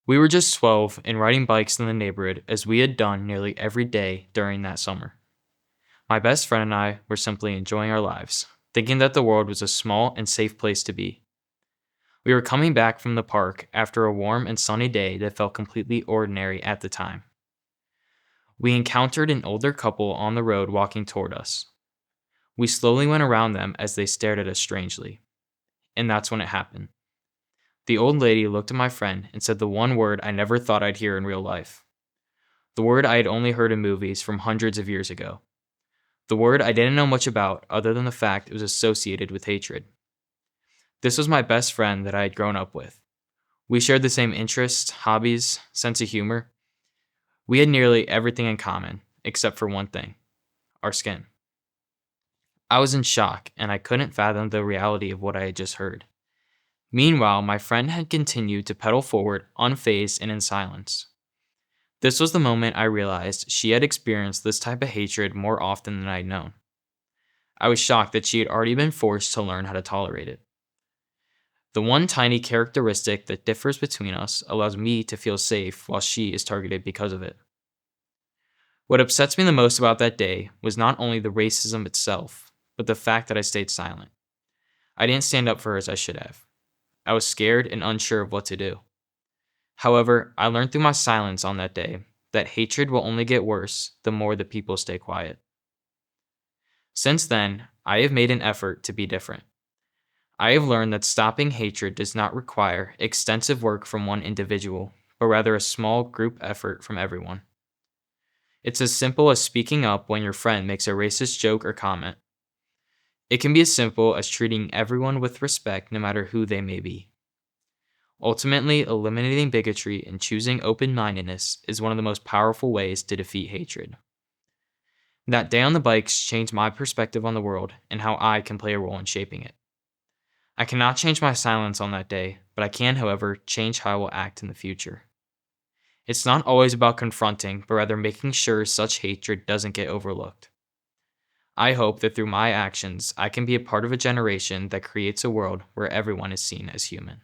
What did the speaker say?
We were just 12 and riding bikes in the neighborhood as we had done nearly every day during that summer. My best friend and I were simply enjoying our lives, thinking that the world was a small and safe place to be. We were coming back from the park after a warm and sunny day that felt completely ordinary at the time. We encountered an older couple on the road walking toward us. We slowly went around them as they stared at us strangely. And that's when it happened. The old lady looked at my friend and said the one word I never thought I'd hear in real life. The word I had only heard in movies from hundreds of years ago. The word I didn't know much about other than the fact it was associated with hatred. This was my best friend that I had grown up with. We shared the same interests, hobbies, sense of humor. We had nearly everything in common, except for one thing: our skin. I was in shock, and I couldn't fathom the reality of what I had just heard. Meanwhile, my friend had continued to pedal forward, unfazed and in silence. This was the moment I realized she had experienced this type of hatred more often than I had known. I was shocked that she had already been forced to learn how to tolerate it. The one tiny characteristic that differs between us allows me to feel safe while she is targeted because of it. What upsets me the most about that day was not only the racism itself, but the fact that I stayed silent. I didn't stand up for her as I should have. I was scared and unsure of what to do. However, I learned through my silence on that day that hatred will only get worse the more the people stay quiet. Since then, I have made an effort to be different. I have learned that stopping hatred does not require extensive work from one individual, but rather a small group effort from everyone. It's as simple as speaking up when your friend makes a racist joke or comment. It can be as simple as treating everyone with respect no matter who they may be. Ultimately, eliminating bigotry and choosing open-mindedness is one of the most powerful ways to defeat hatred. That day on the bikes changed my perspective on the world and how I can play a role in shaping it. I cannot change my silence on that day, but I can, however, change how I will act in the future. It's not always about confronting, but rather making sure such hatred doesn't get overlooked. I hope that through my actions, I can be a part of a generation that creates a world where everyone is seen as human.